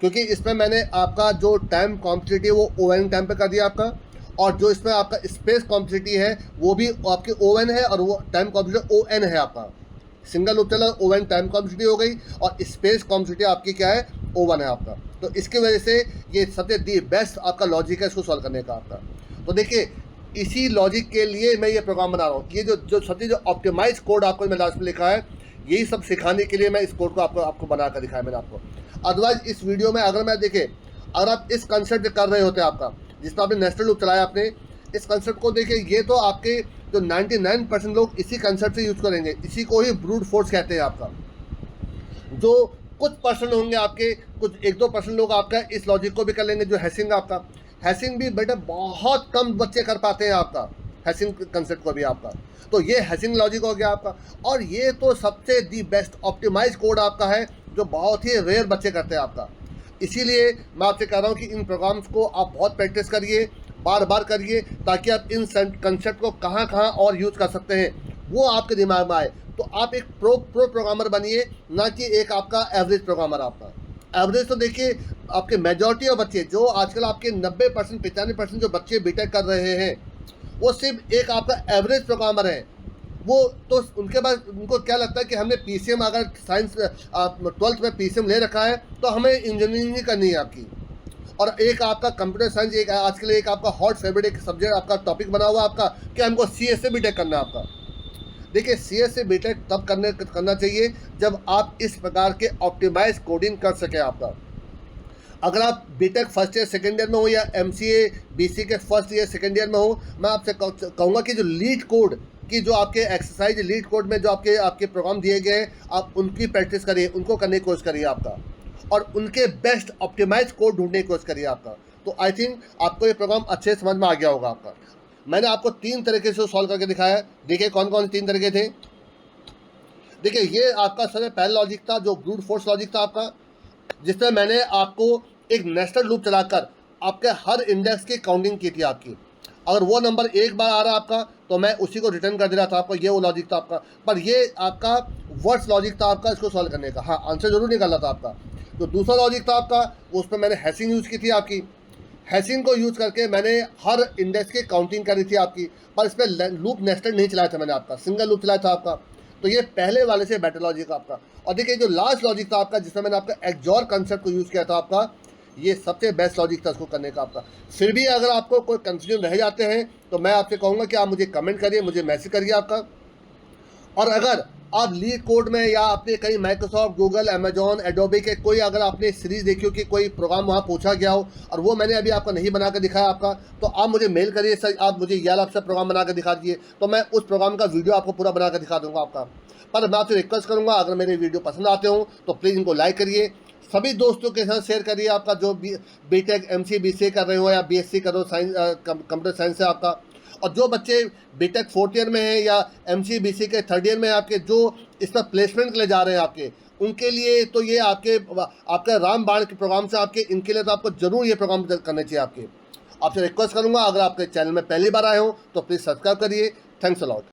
क्योंकि इसमें मैंने आपका जो टाइम कॉम्प्लेक्सिटी है वो ओवन टाइम पे कर दिया आपका, और जो इसमें आपका स्पेस कॉम्प्लेक्सिटी है वो भी आपकी ओवन है, और वो टाइम कॉम्प्लेक्सिटी ओ एन है आपका। सिंगल लूप चला ओवन टाइम कॉम्प्लेक्सिटी हो गई, और स्पेस कॉम्प्लेक्सिटी आपकी क्या है, ओवन है आपका। तो इसकी वजह से ये सबसे दी बेस्ट आपका लॉजिक है इसको सॉल्व करने का आपका। तो देखिए इसी लॉजिक के लिए मैं ये प्रोग्राम बना रहा हूँ। ये जो सबसे जो ऑप्टिमाइज कोड आपको मैं लास्ट में लिखा है, यही सब सिखाने के लिए मैं इस कोड को आपको बना कर दिखाया मैंने आपको। अदरवाइज इस वीडियो में अगर मैं देखे, अगर आप इस कंसेप्ट कर रहे होते आपका, जिसमें आपने नेस्टेड लूप चलाया आपने, इस कंसेप्ट को देखिए, ये तो आपके जो 99% लोग इसी कंसेप्ट से यूज करेंगे, इसी को ही ब्रूट फोर्स कहते हैं आपका। जो कुछ परसेंट होंगे आपके, कुछ 1-2% लोग आपका इस लॉजिक को भी कर लेंगे, जो हैशिंग आपका। हैशिंग भी बेटा बहुत कम बच्चे कर पाते हैं आपका, हैशिंग कंसेप्ट को भी आपका। तो ये हैशिंग लॉजिक हो गया आपका, और ये तो सबसे दी बेस्ट ऑप्टिमाइज कोड आपका है, जो बहुत ही रेयर बच्चे करते हैं आपका। इसीलिए मैं आपसे कह रहा हूँ कि इन प्रोग्राम्स को आप बहुत प्रैक्टिस करिए, बार बार करिए, ताकि आप इन कंसेप्ट को कहाँ कहाँ और यूज़ कर सकते हैं वो आपके दिमाग में आए। तो आप एक प्रो प्रोग्रामर बनिए, ना कि एक आपका एवरेज प्रोग्रामर आपका। एवरेज तो देखिए आपके मेजॉरिटी ऑफ बच्चे जो आजकल आपके 90% 95% जो बच्चे बीटेक कर रहे हैं, वो सिर्फ एक आपका एवरेज प्रोग्रामर है। वो तो उनके बाद उनको क्या लगता है कि हमने पीसीएम, अगर साइंस 12th में पीसीएम ले रखा है तो हमें इंजीनियरिंग ही करनी है आपकी। और एक आपका कंप्यूटर साइंस एक आजकल एक आपका हॉट फेवरेट एक सब्जेक्ट आपका टॉपिक बना हुआ आपका, कि हमको सीएस से बीटेक करना है आपका। देखिए सीएस से बीटेक तब करना चाहिए जब आप इस प्रकार के ऑप्टिमाइज कोडिंग कर सकें आपका। अगर आप B Tech first year second year में हो, या एमसीए बीसी के फर्स्ट ईयर सेकेंड ईयर में हो, मैं आपसे कहूँगा कि जो लीड कोड की जो आपके एक्सरसाइज लीड कोड में जो आपके प्रोग्राम दिए गए हैं, आप उनकी प्रैक्टिस करिए, उनको करने की कोशिश करिए आपका, और उनके बेस्ट ऑप्टिमाइज कोड ढूंढने की कोशिश करिए आपका। तो आई थिंक आपको ये प्रोग्राम अच्छे समझ में आ गया होगा आपका। मैंने आपको 3 तरीके से सॉल्व करके दिखाया है। देखिए कौन कौन से 3 तरीके थे। देखिए ये आपका सबसे पहला लॉजिक था जो ब्रूट फोर्स लॉजिक था आपका, जिसमें मैंने आपको एक नेस्टेड लूप चलाकर आपके हर इंडेक्स की काउंटिंग की थी आपकी। अगर वो नंबर एक बार आ रहा आपका तो मैं उसी को रिटर्न कर दे रहा था आपको, ये वो लॉजिक था आपका। पर ये आपका वर्ड्स लॉजिक था आपका इसको सॉल्व करने का। हाँ, आंसर जरूर निकालना था आपका। तो दूसरा लॉजिक था आपका, उसमें मैंने हैशिंग यूज़ की थी आपकी। हैशिंग को यूज़ करके मैंने हर इंडेक्स की काउंटिंग करी थी आपकी, पर इस पर लूप नेस्टेड नहीं चलाया था मैंने आपका, सिंगल लूप चलाया था आपका। तो ये पहले वाले से बेटर लॉजिक आपका। और देखिए जो लास्ट लॉजिक था आपका, जिसमें मैंने आपका एक्सॉर कंसेप्ट को यूज़ किया था आपका, ये सबसे बेस्ट लॉजिक था इसको करने का आपका। फिर भी अगर आपको कोई कंफ्यूजन रह जाते हैं तो मैं आपसे कहूँगा कि आप मुझे कमेंट करिए, मुझे मैसेज करिए आपका। और अगर आप लीड कोड में या आपने कहीं माइक्रोसॉफ्ट, गूगल, अमेजॉन, एडोबी के कोई अगर आपने सीरीज़ देखी हो कि कोई प्रोग्राम वहाँ पूछा गया हो और वो मैंने अभी आपको नहीं बना कर दिखाया आपका, तो आप मुझे मेल करिए, सर आप मुझे ये आपसे प्रोग्राम बना कर दिखा दीजिए, तो मैं उस प्रोग्राम का वीडियो आपको पूरा बना कर दिखा दूँगा आपका। पर मैं आपसे रिक्वेस्ट करूँगा, अगर मेरे वीडियो पसंद आते हो तो प्लीज़ इनको लाइक करिए, सभी दोस्तों के साथ शेयर करिए आपका, जो बीटेक एमसीए बीसीए कर रहे हो या बीएससी कर रहे हो साइंस कंप्यूटर साइंस से आपका। और जो बच्चे बीटेक 4th ईयर में हैं या एमसीए बीसीए के 3rd ईयर में आपके, जो इसमें प्लेसमेंट के लिए जा रहे हैं आपके, उनके लिए तो ये आपके रामबाण के प्रोग्राम से आपके, इनके लिए तो आपको जरूर ये प्रोग्राम करने चाहिए आपके। आपसे रिक्वेस्ट करूँगा, अगर आपके चैनल में पहली बार आए हो तो प्लीज़ सब्सक्राइब करिए। Thanks a lot.